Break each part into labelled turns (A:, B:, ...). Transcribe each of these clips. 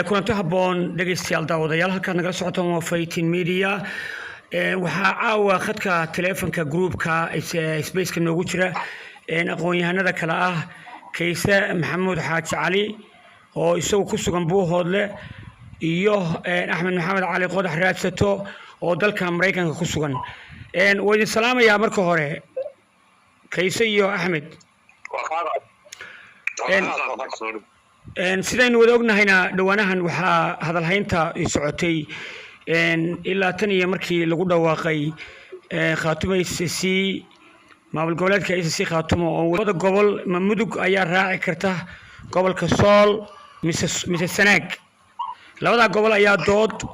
A: kulanti habboon dhegaystayaal daawadayaal halkaad nagala socotaan waa Faytin Media waxaa caawa khadka taleefanka groupka spaceka noogu jira aqoon-yahanada kala ah Kayse Maxamuud Xaaji Cali oo isagu ku sugan Buuhoodle iyo Axmed Maxamed Cali Qodax Raadsato oo dalka Mareykanka ku sugan waa idin salaamayaa marka hore Kayse iyo Axmed sidaynu wada ognahayna dhawaanahan waxaa hadalhaynta socotay ilaa tan iyo markii lagu dhawaaqay Khaatumo SSC maamul goboleedka SSC Khaatumo oo wada gobol Mudug ayaa raaci karta gobolka Sool mise Sanaag labada gobol ayaa dood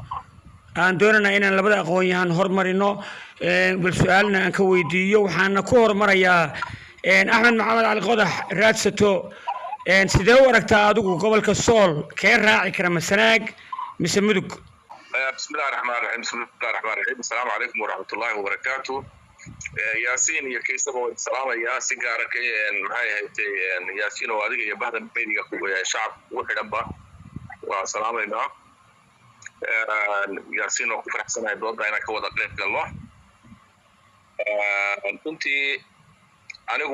A: aan doonana inaan labada aqoon-yahan hormarino bal su'aalna aan ka weydiiyo waxaana ku hormarayaa Axmed Maxamed Cali Qodax Raadsato sidee u aragtaa adigu gobolka Sool kee raaci kara Sanaag mise Mudug
B: بسم الله الرحمن الرحيم بسم الله الرحمن الرحيم السلام عليكم ورحمة الله وبركاته ياسين يا كيسة السلام يا سيجارك معي هيتي ياسين وهذيك يا بعد بيني يا شعب وحدة والسلام عليكم ياسين وفرح سنة يدور داينا كوضع قلت الله كنت أنا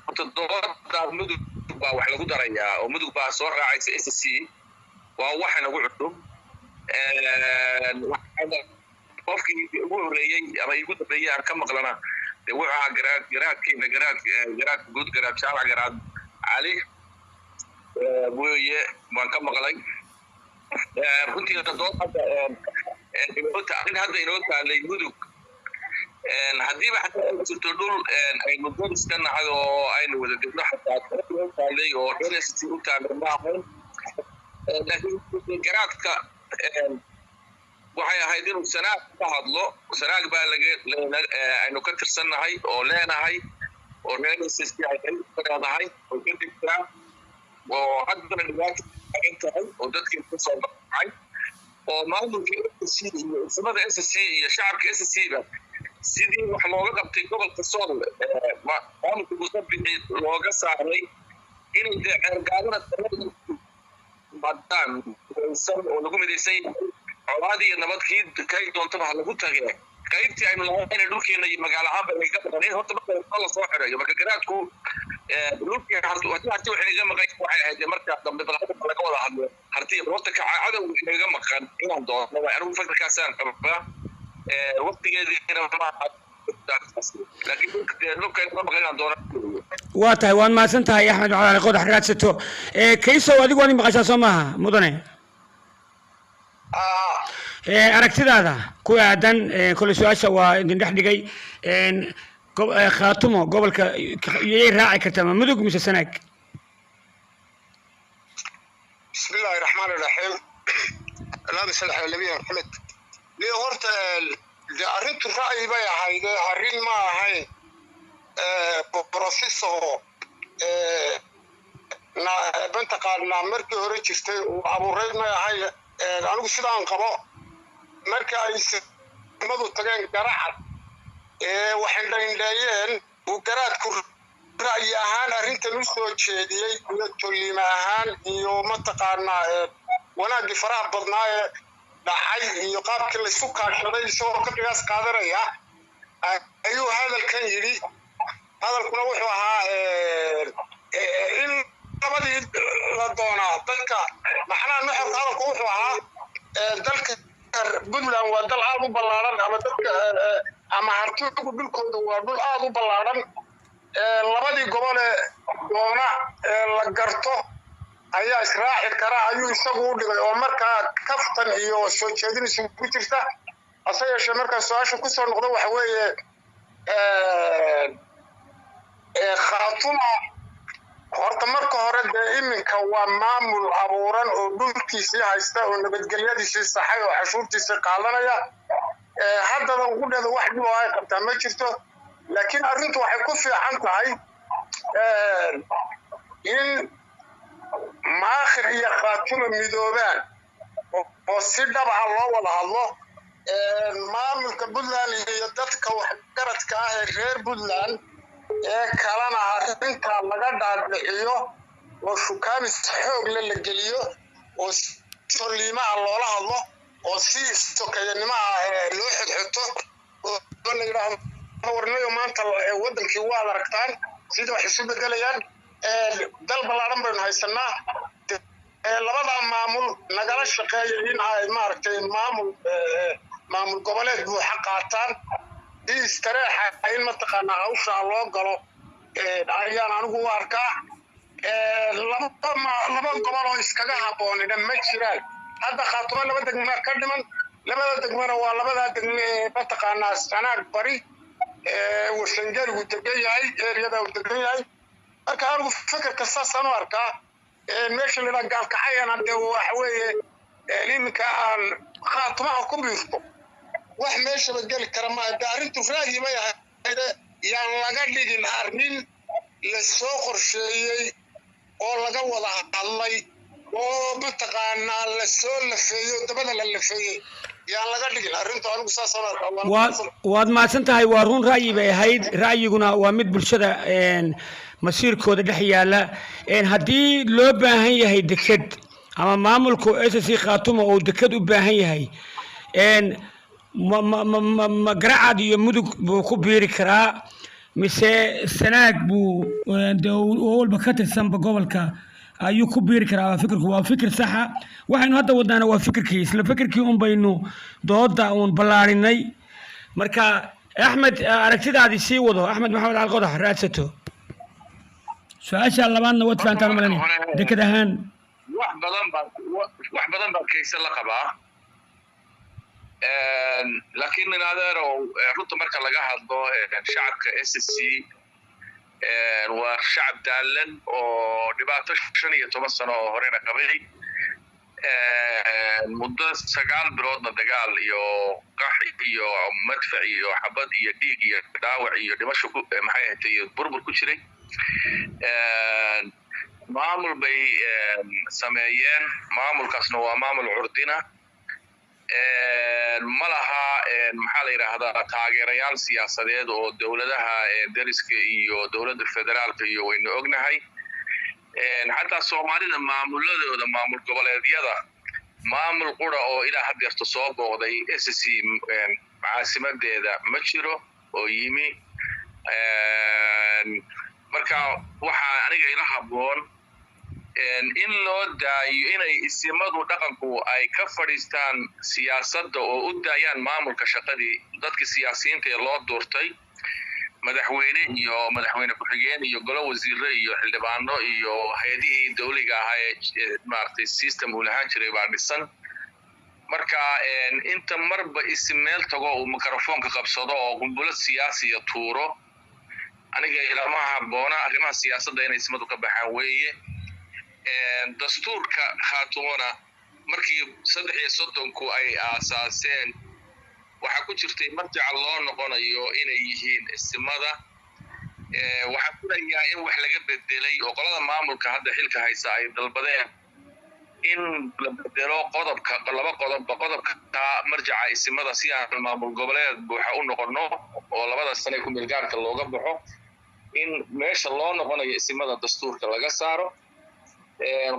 B: كنت الدور ده مدو وحلا قدر يا ومدو بقى صور عايز SSC وواحد أقول عندهم qofkii ugu horeeyay ama igu dambeeyay aan ka maqlana waxa garaad guud garaad shaaca garaad Ali weeye waan ka maqlay runtii hadda inoo taalay Mudug hadii waxa jirto dhul aynu go'iskan nahay oo aynu wada dibno xataa taalay oo SSC u taalay maahan laakiin garaadka waxay ahayd inuu Sanaag ka hadlo Sanaag baa aynu ka tirsannahay oo leenahay oo SSC ay leedahay oo kadibna oo haddana dhibaato tahay oo dadkii ku soo baxay oo maamulka SSC iyo ismada SSC iyo shacabka SSC ba sidii wax looga qabtay gobolka Sool maamulka Mustafa looga saaray inay ergaadana badan oo lagu mideysay colaadii nabadkii kay doontaba lagu tagay qaybtii aynu lahayn dhulkeena iyo magaalo ahaanba laga qabanay horta marka la soo xirayo marka garaadku dhulkii waxay inaga maqan waxay ahayd marka dambe balqada laga wada hadlo hartii horta ka cadow inaga maqan inaan doono anigu fakarkaasaan qabaa waqtigeedina ma laakiin dhulkeen ma maqan inaan doono
A: waa tahay waan maasan tahay Axmed Maxamed Cali Qodax Raadsato Kayso adigu waan maqashaa Soomaha mudane aragtidaada ku aadan kala su'aasha waa idin dhex dhigay Khaatumo gobolka yey raaci kartaa Mudug mise Sanaag
C: بسم الله الرحمن الرحيم اللهم صل على النبي محمد ليه هورت arrintu ra'yi bay ahayd arrin ma ahayn processor banta qaarna markii hore jirtay oo abuureed ma ahayn anigu sidaan qabo marka ay simadu tageen garacad waxay dhaynayeen uu garaadku ra'yi ahaan arrintan u soo jeediyay iyo tolima ahaan iyo mataqaana wanaagii faraha badnaa ee dhacay iyo qaabkii la isku kaashaday soo ka qiyaas qaadanaya ayuu hadalkan yiri hadalkuna wuxuu ahaa in labadii la doonaa dadka maxnaa nuxurka hadalku wuxuu ahaa dalka Puntland waa dal aad u ballaaran ama dadka ama hartigu dhulkooda waa dhul aad u ballaaran labadii gobol ee doona la garto ayaa israaci kara ayuu isagu u dhigay oo markaa kaftan iyo soo jeedinaysa ku jirta asaga markaa su'aasha ku soo noqdo waxa weeye Khaatumo horta marka hore iminka waa maamul abuuran oo dhulkiisii haysta oo nabadgelyadiisii saxay oo cashuurtiisii qaadanaya haddana ugu dhada wax dhib oo ay qabtaa ma jirto laakiin arrintu waxay ku fiican tahay in maakhir iyo Khaatumo midoobaan oo si dhab ah loo wada hadlo maamulka Puntland iyo dadka wax garadka ah ee reer Puntland kalena arrinta laga dhaadhiciyo وشكامس حوق للجليو وسليمة الله الله وسي سكينما لوحد حطه ونقدر ورنا يوم أنت ودن كيوال ركتان سيدو حسب دليان دل بلارم بين هاي السنة لبدا معمول نقل الشقايين هاي ماركتين معمول قبلات بو حقاتان دي استراحة هاي المنطقة نعوشة الله قالوا أيان أنا هو أركا لما قبلوا إسكاجا هابون إذا ما تشرال هذا خاطر لما دقنا كدمن لما دقنا ولا دقنا منطقة ناس أنا بري وسنجر ودقياي رياضة ودقياي أركا أنا فكر كساس أنا أركا ماشي اللي قال كحيانا ده وحوي لين كان خاطمه كمبيوتر wax meesha la gali kara ma daarintu raadi ma yahay yaan laga dhigin arrin la soo qorsheeyay oo laga wada hadlay oo mataqaana la soo lafeeyo dabada la lafeeyay yaan laga dhigin arrintu anigu saas
A: waad maasan tahay waa run ra'yi bay ahayd ra'yiguna waa mid bulshada masiirkooda dhex yaala haddii loo baahan yahay deked ama maamulku SSC Khaatumo oo deked u baahan yahay ma garacad iyo mudug buu ku biiri karaa mise sanaag buu walba ka tirsanba gobolka ayuu ku biiri karaa fikirku waa fikir sax ah waxaynu hadda wadnaana waa fikirkii isla fikirkii baynu dooda ballaarinay marka Axmed aragtidaadii sii wado Axmed Maxamed Alqodax raadsato su'aasha labaadna wad faantaan malan deked ahaan
B: wax badan baa kaysa la qabaa لكن هذا رت مركز لقاها شعب كSSC وشعب دالن ودبعته شنية تومسنا هرينا قبلي مدة سجال برودنا دجال يو قحي يو مدفع يو حبض يو ديق يو داوع يو دمشق محيط يو بربر كشري معمول بي سمايين معمول كسنوا معمول عردنا malaha maxaa la yiraahdaa taageerayaal siyaasadeed oo dawladaha dariska iyo dawladda federaalka iyo waynu ognahay xataa Soomaalida maamuladooda maamul goboleedyada maamul qura oo ilaa had yarto soo booqday SSC caasimadeeda ma jiro oo yimi marka waxa aniga ila haboon in loo daayo inay isimadu dhaqanku ay ka fadhiistaan siyaasadda oo u daayaan maamulka shaqadii dadka siyaasiyiinta ee loo doortay madaxweyne iyo madaxweyne ku-xigeen iyo golo wasiirro iyo xildhibaano iyo hay'adihii dawliga ahaa ee maartay system uu lahaan jiray baa dhisan marka inta marba ismeel tago uu mikrofoonka qabsado oo qunbulad siyaasiya tuuro aniga ilama habboona arrimaha siyaasadda inay ismadu ka baxaan weeye dastuurka Khaatumona markii 33ku ay aasaaseen waxa ku jirtay marjac loo noqonayo inay yihiin ismada waxa filayaa in wax laga bedelay oo qolada maamulka hadda xilka haysa ay dalbadeen in la bedelo qodobka marjaca ismada si aan maamul goboleed waxa u noqono oo labada sano ku meel gaarka looga baxo in meesha loo noqonayo ismada dastuurka laga saaro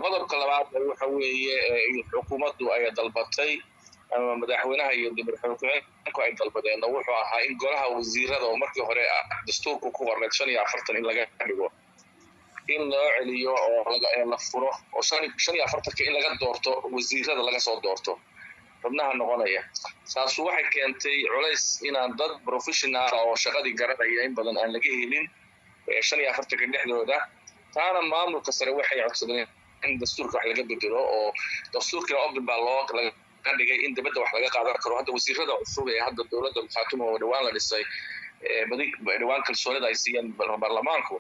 B: qodobka labaad waxa weeye xukuumaddu ay dalbatay ama madaxweynaha iyo madaxweynaha ay dalbadeen wuxuu ahaa in golaha wasiirada oo markii hore dastuurku ku qornay 45 in laga dhigo in loo celiyo oo la furo oo 45 in laga doorto wasiirada laga soo doorto xubnaha noqonaya saas waxay keentay culays inaan dad professional oo shaqadii garanaya in badan aan laga helin 45 dhexdooda taana maamulka sare waxay codsadeen in dastuurka wax laga bedelo oo dastuurka open baa loo ka dhigay in dibadda wax laga qaadan karo hadda wasiirada cusub ee hadda dawladda Khaatumo oo dhawaan la dhisay dhawaan kalsoonida ay siiyeen baarlamaanku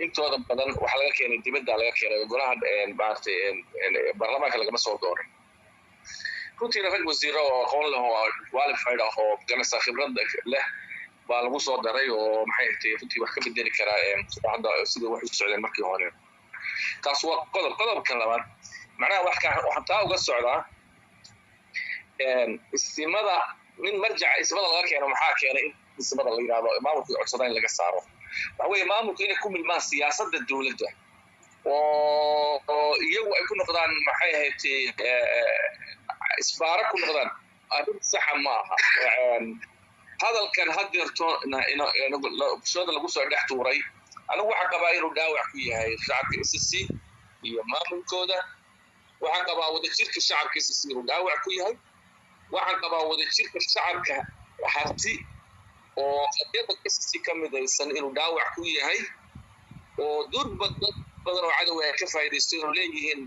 B: intooda badan waxa laga keenay dibadda laga keenay golaha maartay baarlamaanka laga soo dooray runtii rag wasiiro oo aqoon leh oo qualified ah oo ganacsi khibrad leh baa lagu soo daray oo maxay tahay runtii wax ka bedeli kara hadda sida wax u socdeen markii hore taas waa qodobka labaad macnaha waxa taa uga socdaa ismada min marjaca ismada laga keeno maxaa keenay ismada la yiraahdo maamulka codsadaan laga saaro waxa weeye maamulku inay ku milmaan siyaasadda dawladda oo iyagu ay ku noqdaan maxay ahayd isbaara ku noqdaan arrin saxa ma aha hadalkan hadeerto bulshada lagu soo dhex tuuray anigu waxaan qabaa inuu dhaawac ku yahay shacabka SSC iyo maamulkooda waxaan qabaa wadajirka shacabka SSC inuu dhaawac ku yahay waxaan qabaa wadajirka shacabka harti oo qadiyada SSC ka midaysan inuu dhaawac ku yahay oo durba dad badan oo cadow ay ka faa'iideysteen oo leeyihiin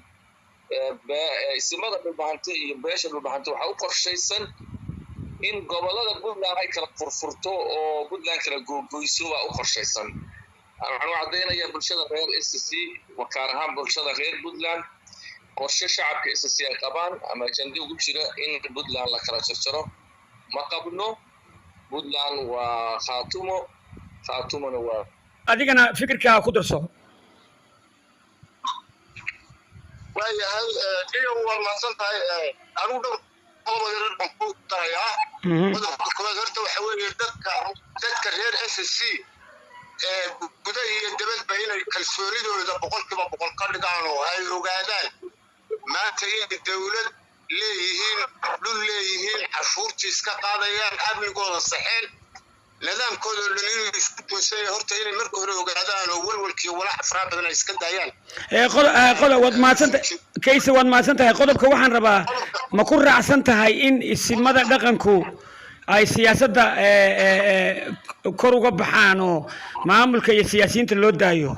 B: ismada dhulbahanta iyo beesha dhulbahanta waxaa u qorshaysan in gobolada Puntland ay kala furfurto oo Puntland kala googooyso waa u qorshaysan waxaan cadeynayaa bulshada reer SSC wakaar ahaan bulshada reer Puntland qorshe shacabka SSC ay qabaan ama ajandi ugu jira in Puntland la kala jarjaro ma qabno Puntland waa khaatumona waa
A: adigana fikirka ku darso
C: waayahay iyo war ma santahay anigu qodobada ku taaya qodobka koowaad horta waxa weeye dadka reer SSC gudaha iyo dibadba inay kalsoonidooda boqolkiiba boqol ka dhigaan oo ay ogaadaan maanta in dawlad leeyihiin dhul leeyihiin cashuurtii iska qaadayaan amnigooda saxeen nidaamkooda inuu isku toosay horta inay marka hore ogaadaan oo walwalkii walax afraad badan ay iska daayaan
A: qodob wad maadsantahay qodobka waxaan rabaa ma ku raacsan tahay in isimada dhaqanku ay siyaasadda kor uga baxaan oo maamulka iyo siyaasiyiinta loo daayo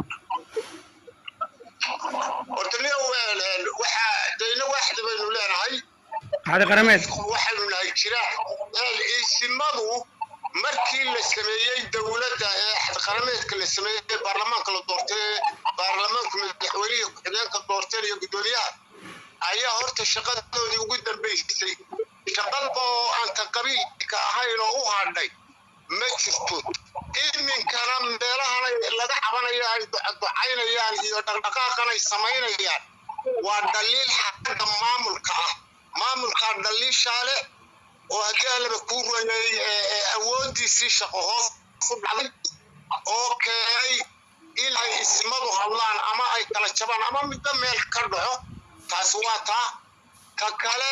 C: horta waxa dayna waaxda baynu leenahay
A: hada qarameed
C: waxaanu nahay jira isimadu markii la sameeyay dawladda qarameedka la sameeyay baarlamaanka la doortay baarlamaanka madaxweynaha ku-xigeenka doortay iyo gudoomiyaha ayaa horta shaqadoodii ugu dambeysay shaqada oo aan qabiilka ahayn oo u hadhay ma jirto iminkana meelahan laga cabanayo ay ducaynayaan iyo dhaqdhaqaaqan ay samaynayaan waa daliil xagga maamulka dhaliishaale oo haddii laba ku rumayay awoodiisii shaqo hoos u dhacday oo keenay in ay ismadu hadlaan ama ay kala jabaan ama midba meel ka dhaco taas waa taa ka kale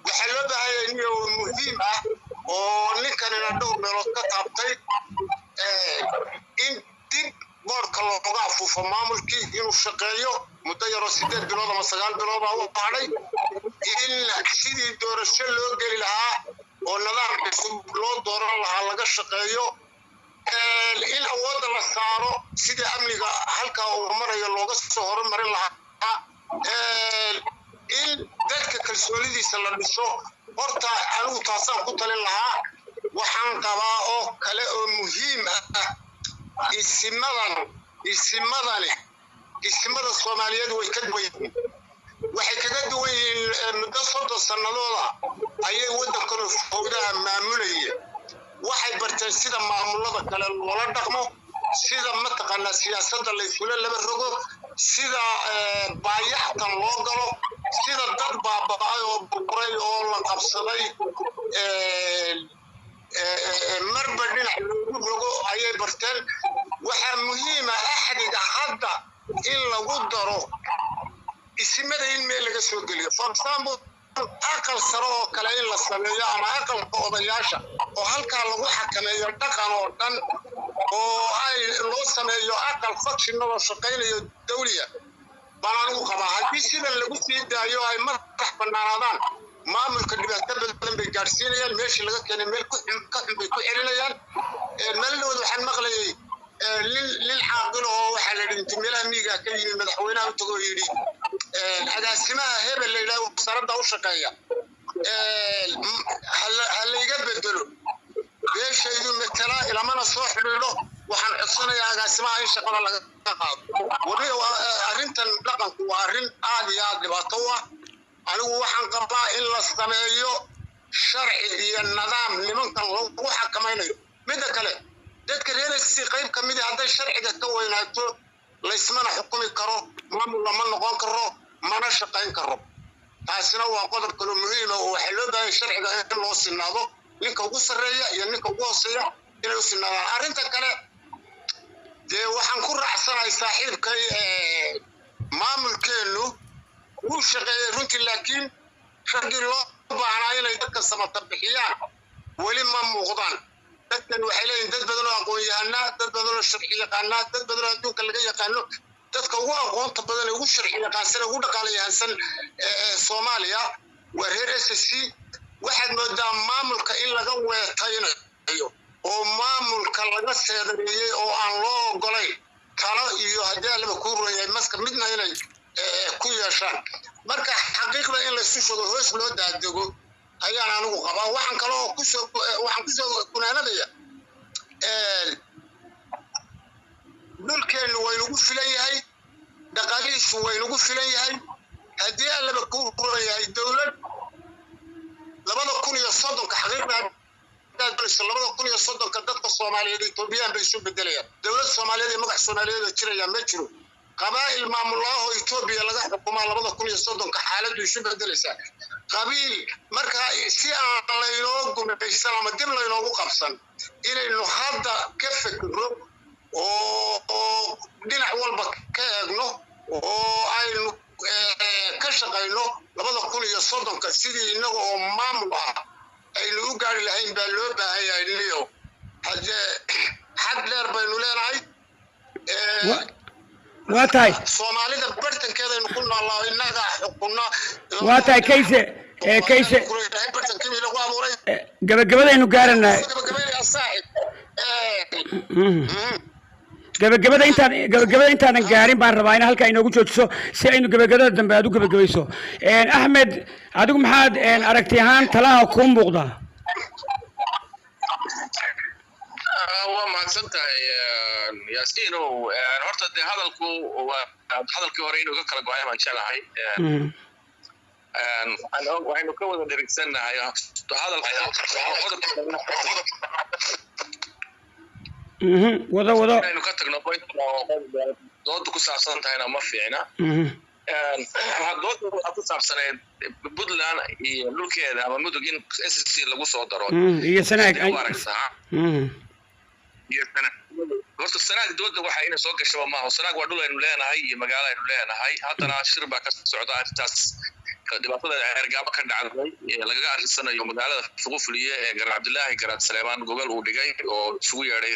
C: waxaa loo baahan yahay inuu muhiim ah oo ninkanina dhowr meelood ka taabtay in dib boorka looga afuufo maamulkii inuu shaqeeyo muddo yaroo 8 bilood ama 9 bilood baa u qaadhay in sidii doorasho loo geli lahaa oo nidaam cusub loo dooran lahaa laga shaqeeyo in awoodda la saaro sidii amniga halkaa uu marayo looga soo horumarin lahaa in dadka kalsoonidiisa la dhiso horta anigu taasaan ku talin lahaa waxaan qabaa oo kale oo muhiim ah isimada Soomaaliyeed way ka duwan yihiin waxay kaga duwan yihiin muddo 30 sanadooda ayay waddankan fowdaha maamulayeen waxay barteen sida maamulada kale loola dhaqmo sida mataqaana siyaasadda la isula laba rogo sida baayaxtan loo galo sida dad baaba'ay oo burburay oo la qabsaday marba dhinac loogu rogo ayay barteen waxaa muhiim ah axdiga hadda in lagu daro isimada in meel laga soo geliyo for example aqal sare oo kale in la sameeyo ama aqalka odayaasha oo halkaa lagu xakameeyo dhaqan oo dhan oo ay loo sameeyo aqal fakshinada shaqaynayo dawliya baan anigu qabaa haddii sidan lagu sii daayo ay madax bannaanaadaan maamulka dhibaato badan bay gaarsiinayaan meeshii laga keenay meel ka xun bay ku celinayaan meelnooda waxaan maqlayay lil caaqil oo waxaa la dhintay meelaha miyiga ka yimid madaxweynaha u tago yidhi agaasimaha hebel la yidhaha wasaaradda u shaqeeya ha layga bedelo beeshaydu matala ilamana soo xidhiidho waxaan codsanayaa agaasimaha in shaqada laga qaado arrintan dhaqanku waa arrin aad iyo aad dhibaato u ah anigu waxaan qabaa in la sameeyo sharci iyo nidaam nimankan lagu xakamaynayo midda kale dadka reer SSC qayb ka mid ah hadday sharciga ka weynaato laysmana xukumi karo maamul lama noqon karo mana shaqayn karo taasina waa qodob kale muhiim ah oo waxa loo baahan sharciga in loo sinaado ninka ugu sarreeya iyo ninka ugu hooseeya inay u sinaadaan arrinta kale dee waxaan ku raacsanahay saaxiibkay maamulkeennu wuu shaqeeyey runtii laakiin raggii loo baahnaa inay dadka samata bixiyaan weli ma muuqdaan dadkan waxay leeyihin dad badan oo aqoon-yahanaa dad badan oo sharci yaqaanaa dad badan oo adduunka laga yaqaano dadka ugu aqoonta badan ee ugu sharci yaqaansan ee ugu dhaqaala yahansan soomaaliya waa reer SSC waxaad moodaa maamulka in laga weetaynayo oo maamulka laga seedareeyey oo aan loo ogolayn talo iyo haddii allaba kuu royahay maska midna inay ku yeeshaan marka xaqiiqda in laysu sheego hoos loo daadego ayaan anigu qabaa waxaan kaloo kusoo kunaanadaya dhulkeennu waynugu filan yahay dhaqaalihiisu waynugu filan yahay haddii allaba kuu royahay dowlad 2030 xaqiiqda 2030 dadka Soomaaliyeed Ethiopian bay isu bedelayaan dowlad Soomaaliyeed ee magac Soomaaliyeed jiraya ma jiro qabaa'il maamulaha Ethiopia laga xukumaa 2030 xaaladdu isu bedelaysaa qabiil marka si aan laynoo gumaysan ama dib laynoogu qabsan inaynu hadda ka fikirno oo dhinac walba ka eegno oo aynu ka shaqayno 2030 sidii inaga oo maamul ah aynu u gaari lahayn baa loo baahan yahay niyo hadee xad dheer baynu leenahay
A: waa tahay
C: Soomaalida bartankeeda aynu ku noolnahay inaga xukunna
A: waa tahay kayse
C: bartankii lagu abuuray
A: gabagabadaynu gaaranaa gabagabada intaanan gaarin baan rabaa in halkaa inoogu joojiso si aynu gabagabada dambe aad u gabagabayso Axmed adigu maxaad aragti ahaan talaha kuu muuqda
B: waa mahadsantahay yaasiin horta dee hadalkii hore inuu ka kala go-ay baan jeclahay waxaynu ka wada dherigsannahay
A: wado
B: inaynu ka tagno dooda ku saabsan tahayna ma fiicna dooda waxaa ku saabsaneed Puntland iyo dhulkeeda ama mudug in SSC lagu soo daro
A: iyo sanaag
B: horta sanaag dooda waxa inay soo gashaba maaha sanaag waa dhul aynu leenahay iyo magaalo aynu leenahay haddana shir baa ka socda arrintaas dhibaatada ergaabo ka dhacday lagaga arrisanayo magaalada Fuqufuliye ee Garan Cabdullaahi Garaad Saleemaan gobol uu dhigay oo isugu yeedhay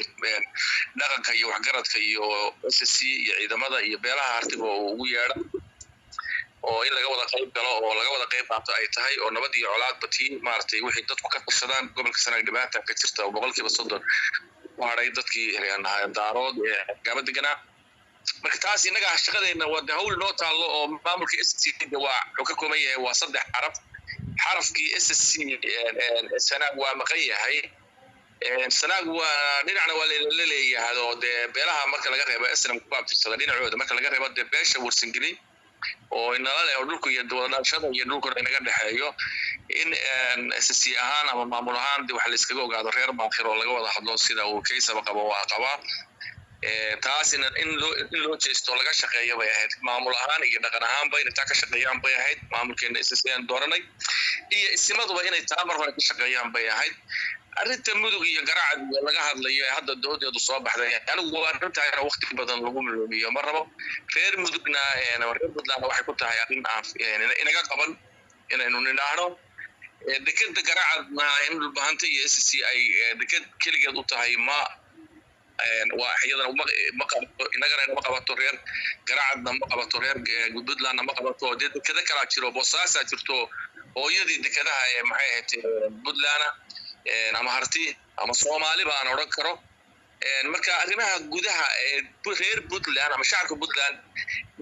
B: dhaqanka iyo waxgaradka iyo SSC iyo ciidamada iyo beelaha hartiga oo ugu yeedhay oo in laga wada qayb galo oo laga wada qayb qaato ay tahay oo nabad iyo colaad batii maartay wixii dadku ka tirsadaan gobolka sanaag dhibaata ka jirta oo 30% waaray dadkii daarood ee gaba deganaa marka taas inaga shaqadeena wada hawl noo taalo oo maamulka SSC waa ka kooban yahay waa 3 xarafkii SSC sanaag waa maqan yahay sanaag waa dhinacna waa la leeyahay oo de beelaha marka laga reebo SNM ku baabtirsada dhinacooda marka laga reebo de beesha warsangeli oo inala leh dhulku iyo dowladashada iyo dhulku inaga dhaxeeyo in SSC ahaan ama maamul ahaan wax la iskaga ogaado reer baakhir oo laga wada hadlo sida uu kaysaba qabo waa qaba taasina in loo jeesto laga shaqeeyo bay ahayd maamul ahaan iyo dhaqan ahaan bay inta ka shaqeeyaan bay ahayd maamulkeena SSC aan dooranay iyo isimaduba inay taamar hore ka shaqeeyaan bay ahayd arrinta mudug iyo garacad laga hadlayo hadda doodeedu soo baxday anigu waa arrintaana waqti badan lagu miloobiyo ma rabo reer mudugna reer Puntland waxay ku tahay arrin inaga qaban inaynu nidhaahno dekeda garacadna in dhulbahanta iyo SSC ay deked keligeed u tahay ma waa iyadana ma qabato inagana ma qabato reer garacadna ma qabato reer Puntlandna ma qabato dekeda kala jiro Boosaaso jirto hooyadii dekadaha ee maxay ahayd Puntland ama harti ama Soomaali baan oran karo marka arrimaha gudaha ee reer Puntland ama shacabka Puntland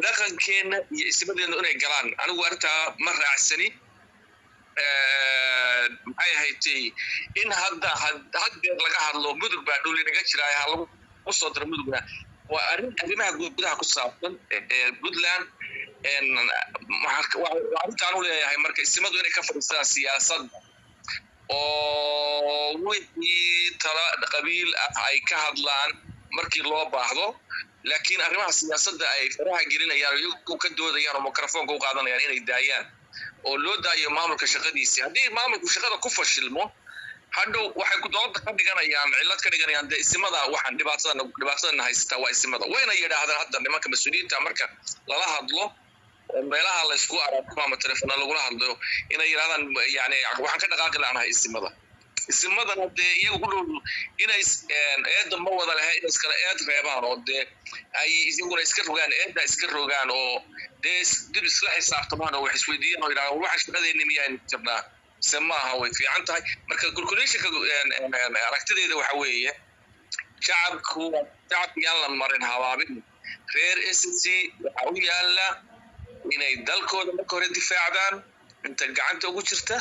B: dhaqankeena iyo isbadeena inay galaan anigu arrinta ma raacsani maxay ahayd in hadda laga hadlo mudug baa dhul inaga jiray lagu soo daro mudugna waa arrimaha gudaha ku saabsan Puntland waxaan u leeyahay marka ismadu inay ka fadhiistaan siyaasad oo wixii tala qabiil ay ka hadlaan markii loo baahdo laakiin arrimaha siyaasadda ay faraha gelinayaan iyagu ka doodayaan oo mikrofoonka u qaadanayaan inay daayaan oo loo daayo maamulka shaqadiisa haddii maamulku shaqada ku fashilmo hadhow waxay ku doonta ka dhiganayaan cilad ka dhiganayaan dee isimada waxaan dhibaatadan haystaa waa isimada wayna yidhaahdaan hadda nimanka mas-uuliyiinta marka lala hadlo meelaha la isku arko ama telefoona lagula hadlo inay yidhahdaan yani waxaan ka dhaqaaqi laanahay isimadana dee iyagu ku dhow inay eedda ma wada lahay inay iskala eed reebaan oo dee ay iyaguna iska rogaan eedda iska rogaan oo dee dib isla xisaabtamaan oo wax isweydiiyaan oo yidhahdaan waxa shaqadeenni miyaan jirnaa se maaha way fiican tahay marka calculationka aragtideeda waxa weeye shacabka yaan la marin habaabin reer SSC waxa u yaala inay dalkooda marka hore difaacdaan inta gacanta ugu jirta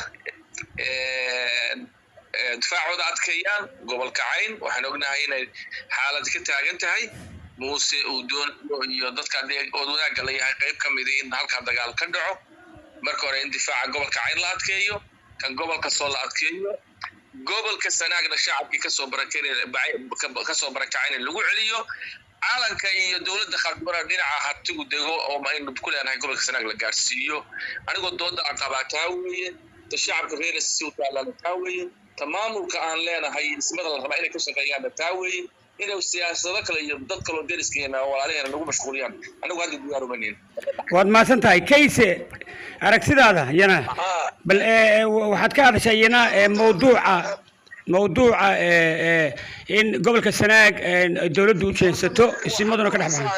B: difaacooda adkeeyaan gobolka Cayn waxaan ognahay inay xaalad ka taagan tahay muuse uu doonayo iyo dadka wadaagga la yahay qayb ka mid ah in halka dagaal ka dhaco marka hore in difaaca gobolka Cayn la adkeeyo kan gobolka soo la adkeeyo gobolka Sanaagna shacabkii ka soo barakacay lagu celiyo caalanka iyo dawladda khadbara dhinaca hatigu dego oo ma in ku leenahay gobolka Sanaag la gaarsiiyo anigoo dooda aqabaataa weeye shacabka reer SSC u taalaan weeye tamaamulka aan leenahay ismada la rabaa inay ka shaqeeyaan weeye inay siyaasado kale iyo dad kale oo deriskeena walaalaheena lagu mashquuliyaan anigu hadda diyaar uma nihin
A: waad maasan tahay kayse aragtidaada yana bal waxaad ka hadashay yana mawduuca in gobolka Sanaag dawladdu u jeensato isimaduna ka dhaxmaan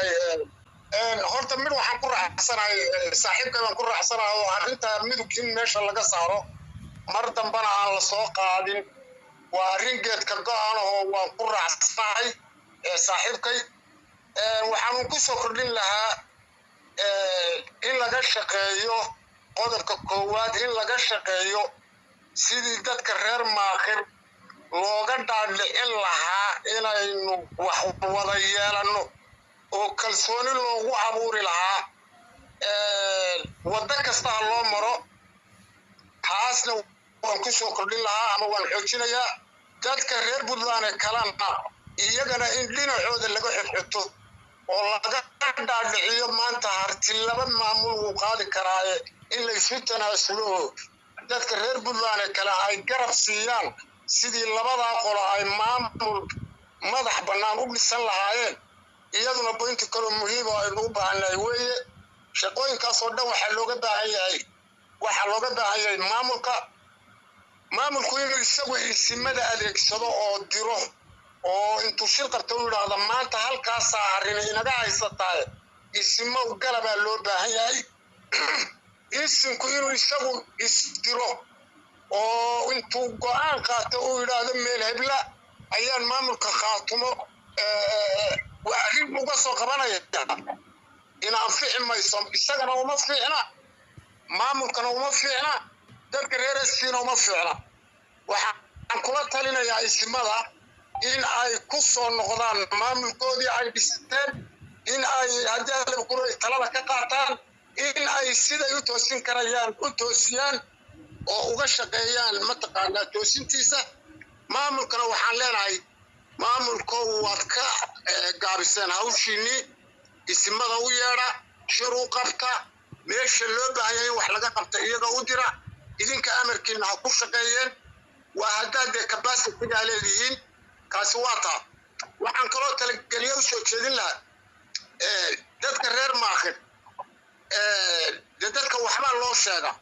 C: horta mid waxaan ku raacsanahay saaxiibkay baan ku raacsanahay oo arrinta midug in meesha laga saaro mar dambana aan la soo qaadin waa arrin geedka go'an oo waan ku raacsanahay saaxiibkay waxaan ku soo kordhin lahaa in laga shaqeeyo qodobka koowaad in laga shaqeeyo sidii dadka reer Maakhir looga dhaadhicin lahaa inaynu wax wada yeelano oo kalsooni loogu abuuri lahaa wadda kasta loo maro taasna waan ku soo kordhin lahaa ama waan xoojinayaa dadka reer Puntland kalena iyagana in dhinacooda laga xirxito oo laga dhaadhiciyo maanta harti laba maamul uu qaadi karaa in la isu tanaasulo dadka reer Puntland kala ay garab siiyaan sidii labada qolo ay maamul madax bannaan u dhisan lahaayeen iyaduna point kale muhiim ah oo u baahanay weeye shaqooyinkaas oo dhan waxa looga baahan yahay maamulku inuu isagu isimada adeegsado oo diro oo intuu shir qabto uu yiraahdo maanta halkaas arrin inaga haysataa isimo galaba loo baahan yahay isinku inuu isagu isdiro oo intuu go'aan qaato uu yiraahdo meel hebla ayaan maamulka qaatumo وأريد مقصو قبنا إن أنفع ما يصم إستجنا وما فينا ما ممكن وما فينا تذكر السين وما فينا وحن كل تلنا يا إسماء إن أي قصة نقدان ما ممكن أي بستان إن أي هذا اللي بقوله كلام كقطان إن أي سيد يتوسين كريان يتوسيان وغشقيان متقنا توسين تيسا ما ممكن وحن لنا أي maamulku waad ka gaabiseen hawshiinii isimada u yeedha shir u qabta meesha loo baahayay wax laga qabta iyaga u dira idinka amarkiina ha ku shaqeeyeen waa haddaad capacity-ga leedihiin kaasi waa taa waxaan kaloo talageliyo u soo jeedin lahaa dadka reer Maakhir dadka waxba loo sheega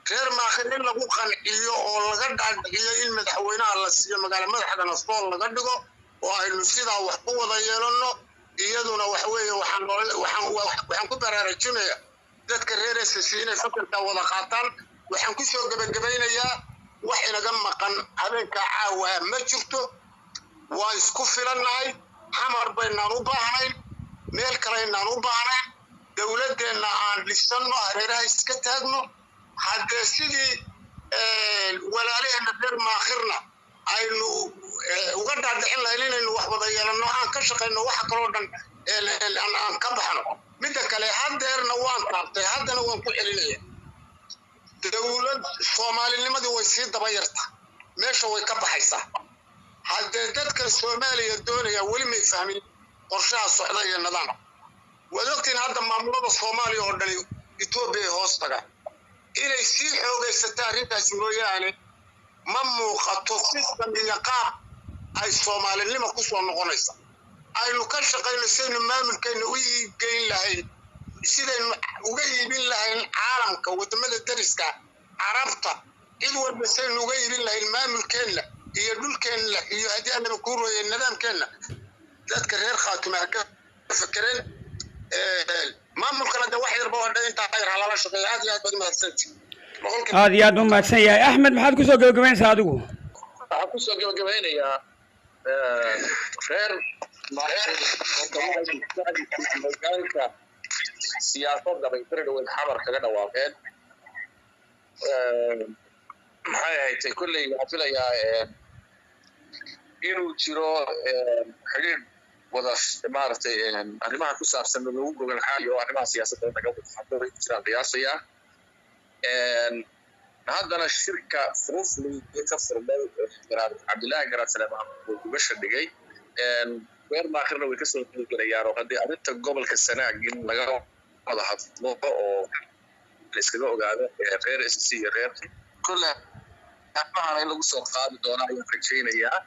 C: reer Maakhir in lagu qanciyo oo laga dhaadhiciyo in madaxweynaha la siiyo magaala madaxda Nastool laga dhigo oo aynu sidaa wax ku wada yeelano iyaduna wax weeye waxaan ku baraarujinayaa dadka reer SSC inay fikirka wada qaataan waxaan ku soo gabagabeynayaa wax inaga maqan habeenka caawa ma jirto waa isku filannahay xamar baynaan u baahnayn meel kale inaan u baahnayn dawladdeena aan dhisano hareeraha iska taagno hadda sidii walaalaheenna reer Maakhirna aynu uga dhaadhicin lahayn inaynu wax wada yeelano aan ka shaqeyno waxa kaloo dhan aan ka baxno midda kale hadeerna waan taabtay haddana waan ku celinayaa dawlad Soomaalinimadii way sii daba yartaa meesha way ka baxaysaa haddii dadka Soomaaliya doonaya weli ma fahmin qorshaha socda iyo nidaam wadogtiin hadda maamulada Soomaaliya oo dhan Itoobiya hoos taga inay sii xoogaysataa arrintaas mooyaane ma muuqato system iyo qaab ay Soomaalinimo ku soo noqonaysa aynu ka shaqaynayno maamulkeena u iibgeyn lahayn sidaynu uga iibin lahayn caalamka wadamada dariska Carabta cid walba saynu uga iibin lahayn maamulkeena iyo dhulkeena iyo hadii aan ku rooyay nidaamkeena dadka reer Khaatuma ka fakareen maamulka la wax yarba oo inta ay halala shaqeeyo aad iyo aad baad mahadsantihiin
A: aad iyo aad u mahadsan yahay Axmed maxaad ku soo gabagabeynaysaa adigu
B: waxaan ku soo gabagabeynayaa reer magaalka siyaasadda bay Beledweyne xamar kaga dhawaaqeen maxay ahayd kulley waxaan filayaa inuu jiro xiriir wada maaragtay arrimaha ku saabsan lagu gogan xaayo arrimaha siyaasadda naga wada jiraan qiyaasaya haddana shirka furufli ka furmay Cabdilaahi Garaad Salaam uu uga shaqeeyay weer maakhirna way ka soo gelayaan oo hadii arrinta gobolka Sanaag in laga wada hadlo oo la iskaga ogaado reer SC reer kullu waxaan in lagu soo qaadi doonaa ayaan rajaynayaa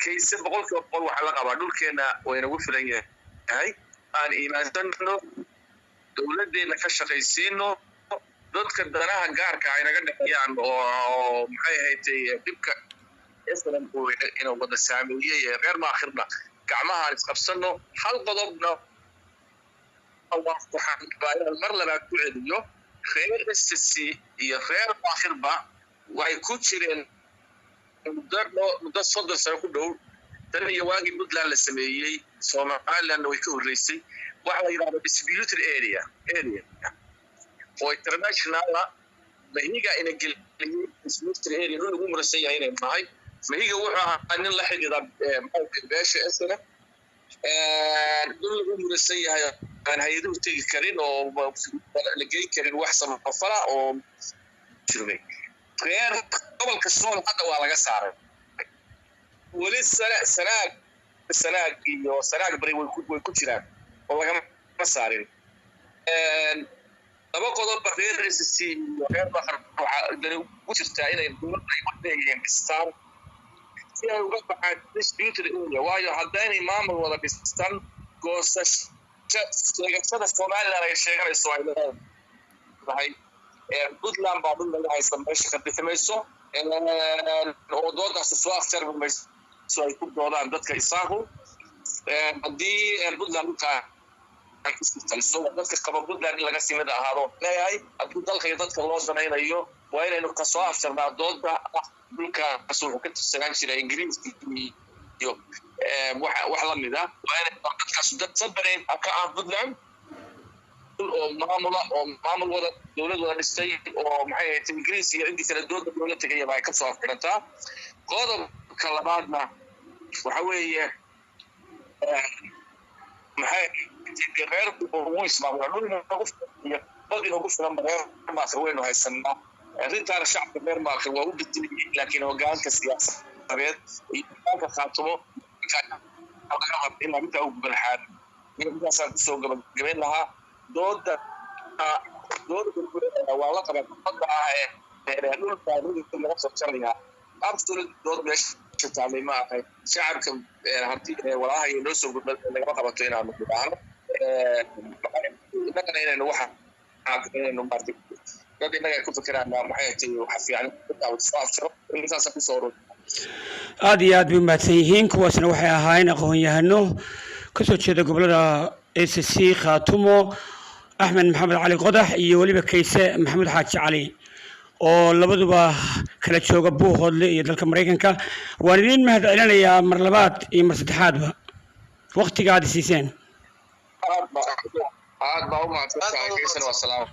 B: كيس بقول كقول وحلقة بعدول كنا وينقول في الدنيا هاي أنا إيمان تنو دولة دي نكشف قيسينه ضد كدراها جار كعينا قد يعني أو محي هيتي بيبك إسلام هو إنه بدأ السامية غير ما آخرنا كعمها نتقبسنه حل ضربنا الله سبحانه وتعالى المرة لا تعديه خير السيسي غير ما آخر بقى ويكون شيء مدة صدر سنة دول ترى يواجه بدل على السمية Somaliland ويكون رئيسي وعلى يرى distributed area هو international ما هيجا إن الجل distributed area هو نقوم رسيا هنا معي ما هيجا وحنا أن الله حد إذا باش أسنة دول نقوم رسيا أنا هيدو تيجي كرين أو لقي كرين وحصل مفرع أو شنو غير قبل كسول هذا ولا قصار ولسه سناق iyo sanaag bari way ku jiraan oo laga masaarin laba qodob reer SC iyo reer Bakar waxa u jirtaa inay dowladda ay wadayeen kistaan si ay uga baxaan distributed area waayo haddaanay maamul wada dhistaan goosashada Somaliland ay sheeganayso ay leedahay Puntland baa dhul laga haysan meesha ka dhismayso oo doodaas soo afjar mayso ay ku doodaan dadka isaagu haddii Puntland ka isticmaalo dadka qaba Puntland in laga simid ahaado leeyahay haddii dalka iyo dadka loo sanaynayo waa inaynu ka soo afjarnaa dooda dhulka soo ka tirsan jiray Ingiriiska iyo wax la mid ah waa inay dadkaas dad sabreen ka ah Puntland oo maamul wada dowlad wada dhistay oo maxay ahayd Ingiriis iyo intii kala dowladda tagay baa ka soo afkaranta qodobka labaadna waxa weeye maxay reer oo ismaamul dhulka iyo badin ugu filan reer maasir weynu haysanaa arrintan shacabka reer maasir waa u dhintay laakiin hoggaanka siyaasadeed iyo hoggaanka Khaatumo in arrinta ugu balxaad intaas aan soo gabagabeyn lahaa dooda waa la qabaa dhulka laga soo jaraya absolute dood meesha taalay ma ahay shacabka hanti walaha iyo noo soo gudbay laga qabato inaanu dhaqaano inaynu waxa inaynu marti dad inaga ku fikiraan maxay tahay waxa fiican intaas ku soo roon
A: aad iyo aad bay mahadsan yihiin kuwaasna waxay ahaayeen aqoon-yahano ka soo jeeda gobolada SC Khaatumo أحمد محمد علي قدح يولي كيسة محمد حاج علي oo labaduba kala jooga buuhoodle iyo dalka Mareykanka waan idin mahadcelinayaa mar labaad iyo mar saddexaadba waqtiga aad siiseen
B: aad baa u mahadsantahay. Salaam.